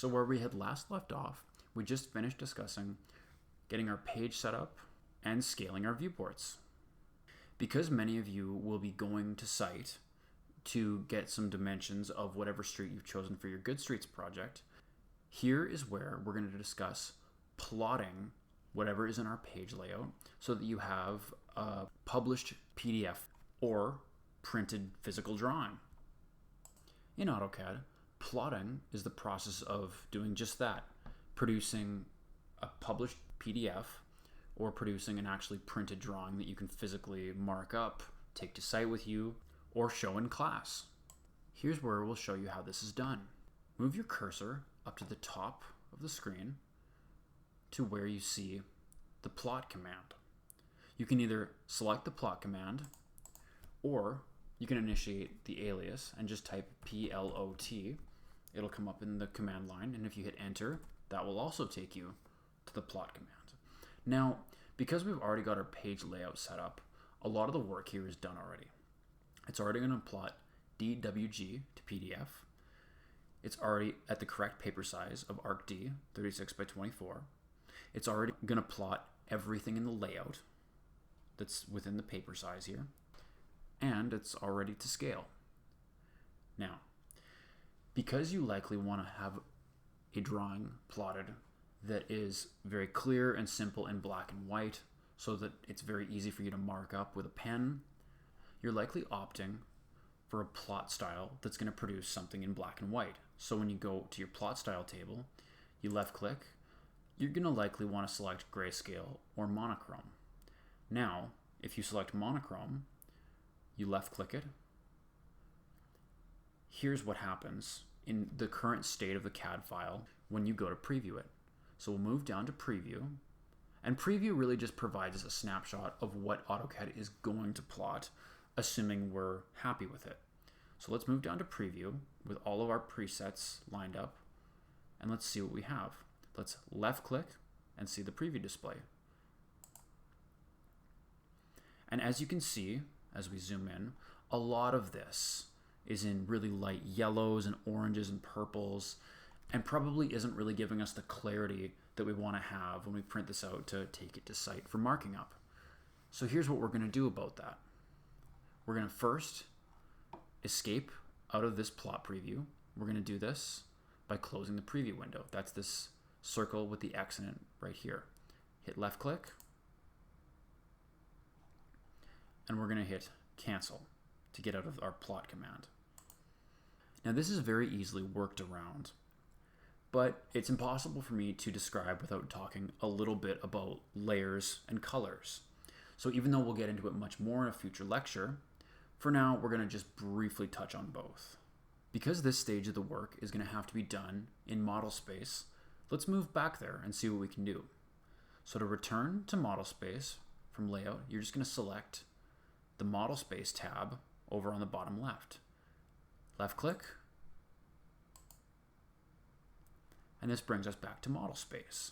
So where we had last left off, we just finished discussing getting our page set up and scaling our viewports. Because many of you will be going to site to get some dimensions of whatever street you've chosen for your Good Streets project, here is where we're going to discuss plotting whatever is in our page layout so that you have a published PDF or printed physical drawing. In AutoCAD, plotting is the process of doing just that, producing a published PDF or producing an actually printed drawing that you can physically mark up, take to site with you, or show in class. Here's where we'll show you how this is done. Move your cursor up to the top of the screen to where you see the plot command. You can either select the plot command or you can initiate the alias and just type PLOT. It'll come up in the command line, and if you hit enter, that will also take you to the plot command. Now, because we've already got our page layout set up, a lot of the work here is done already. It's already going to plot DWG to PDF. It's already at the correct paper size of ArcD, 36 by 24. It's already going to plot everything in the layout that's within the paper size here. And it's already to scale. Now, because you likely want to have a drawing plotted that is very clear and simple in black and white so that it's very easy for you to mark up with a pen, you're likely opting for a plot style that's going to produce something in black and white. So when you go to your plot style table, you left click, you're going to likely want to select grayscale or monochrome. Now, if you select monochrome, you left click it. Here's what happens in the current state of the CAD file when you go to preview it. So we'll move down to preview, and preview really just provides us a snapshot of what AutoCAD is going to plot, assuming we're happy with it. So let's move down to preview with all of our presets lined up, and let's see what we have. Let's left click and see the preview display. And as you can see, as we zoom in, a lot of this is in really light yellows and oranges and purples, and probably isn't really giving us the clarity that we want to have when we print this out to take it to site for marking up. So here's what we're going to do about that. We're going to first escape out of this plot preview. We're going to do this by closing the preview window. That's this circle with the X in it right here. Hit left click, and we're going to hit cancel to get out of our plot command. Now this is very easily worked around, but it's impossible for me to describe without talking a little bit about layers and colors. So even though we'll get into it much more in a future lecture, for now we're going to just briefly touch on both. Because this stage of the work is going to have to be done in model space, let's move back there and see what we can do. So to return to model space from layout, you're just going to select the model space tab over on the bottom left. Left click, and this brings us back to model space.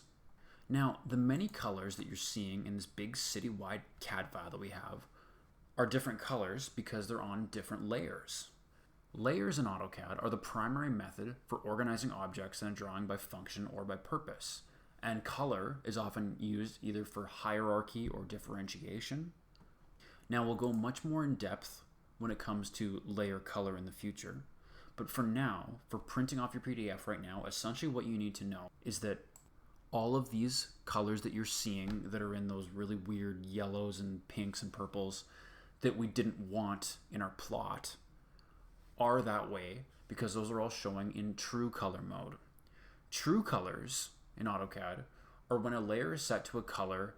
Now, the many colors that you're seeing in this big citywide CAD file that we have are different colors because they're on different layers. Layers in AutoCAD are the primary method for organizing objects in a drawing by function or by purpose, and color is often used either for hierarchy or differentiation. Now, we'll go much more in depth when it comes to layer color in the future. But for now, for printing off your PDF right now, essentially what you need to know is that all of these colors that you're seeing that are in those really weird yellows and pinks and purples that we didn't want in our plot are that way because those are all showing in true color mode. True colors in AutoCAD are when a layer is set to a color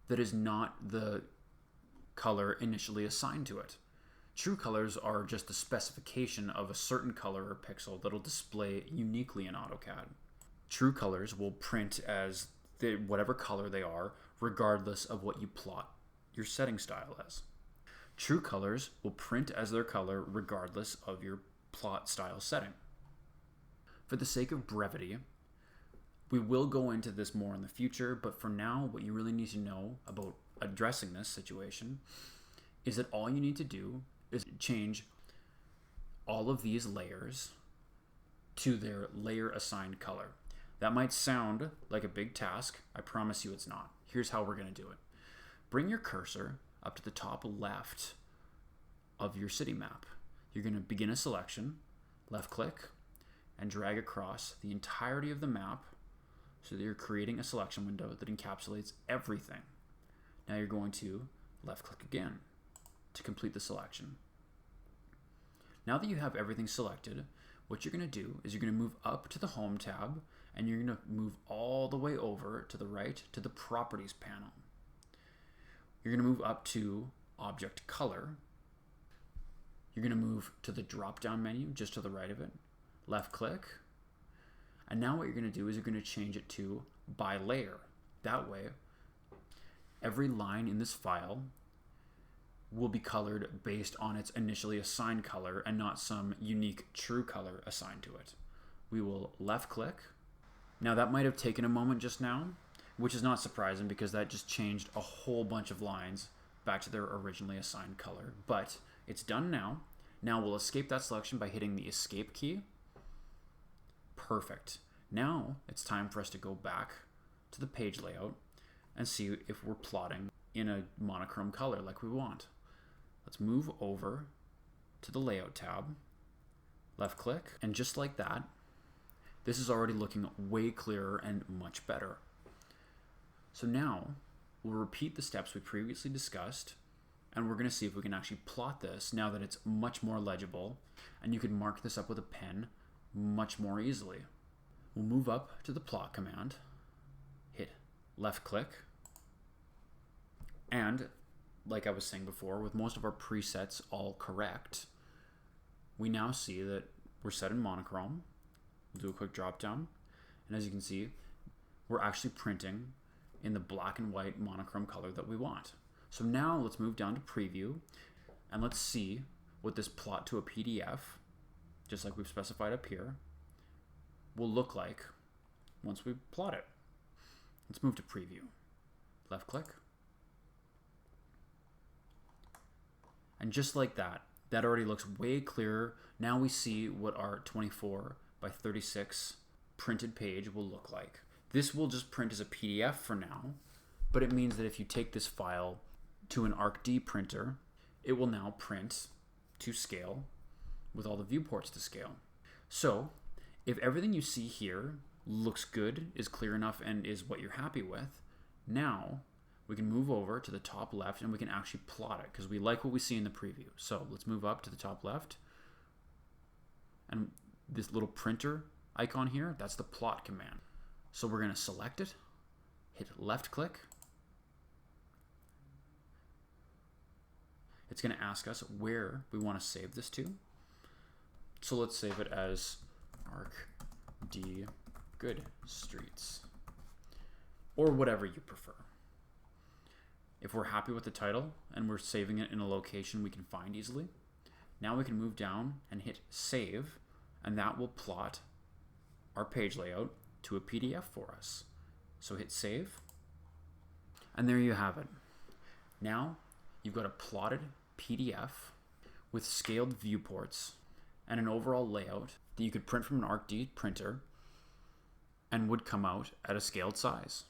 that is not the color initially assigned to it. True colors are just the specification of a certain color or pixel that'll display uniquely in AutoCAD. True colors will print as whatever color they are, regardless of what you plot your setting style as. True colors will print as their color regardless of your plot style setting. For the sake of brevity, we will go into this more in the future, but for now, what you really need to know about addressing this situation is that all you need to do is change all of these layers to their layer assigned color. That might sound like a big task. I promise you it's not. Here's how we're going to do it. Bring your cursor up to the top left of your city map. You're going to begin a selection, left click, and drag across the entirety of the map so that you're creating a selection window that encapsulates everything. Now you're going to left click again to complete the selection. Now that you have everything selected, what you're going to do is you're going to move up to the Home tab, and you're going to move all the way over to the right to the Properties panel. You're going to move up to Object Color. You're going to move to the drop-down menu just to the right of it, left click, and now what you're going to do is you're going to change it to by layer. That way, every line in this file will be colored based on its initially assigned color and not some unique true color assigned to it. We will left click. Now that might have taken a moment just now, which is not surprising because that just changed a whole bunch of lines back to their originally assigned color, but it's done now. Now we'll escape that selection by hitting the escape key. Perfect. Now it's time for us to go back to the page layout and see if we're plotting in a monochrome color like we want. Let's move over to the layout tab, left click, and just like that, this is already looking way clearer and much better. So now we'll repeat the steps we previously discussed, and we're going to see if we can actually plot this now that it's much more legible, and you can mark this up with a pen much more easily. We'll move up to the plot command, hit left click, and like I was saying before, with most of our presets all correct, we now see that we're set in monochrome. We'll do a quick drop down, and as you can see, we're actually printing in the black and white monochrome color that we want. So now let's move down to preview, and let's see what this plot to a PDF, just like we've specified up here, will look like once we plot it. Let's move to preview. Left click. And just like that, that already looks way clearer. Now we see what our 24 by 36 printed page will look like. This will just print as a PDF for now, but it means that if you take this file to an ArcD printer, it will now print to scale with all the viewports to scale. So if everything you see here looks good, is clear enough, and is what you're happy with, now we can move over to the top left and we can actually plot it because we like what we see in the preview. So let's move up to the top left, and this little printer icon here, that's the plot command. So we're going to select it, hit left click. It's going to ask us where we want to save this to. So let's save it as ArcD Good Streets, or whatever you prefer. If we're happy with the title and we're saving it in a location we can find easily, now we can move down and hit save, and that will plot our page layout to a PDF for us. So hit save, and there you have it. Now you've got a plotted PDF with scaled viewports and an overall layout that you could print from an ArcD printer and would come out at a scaled size.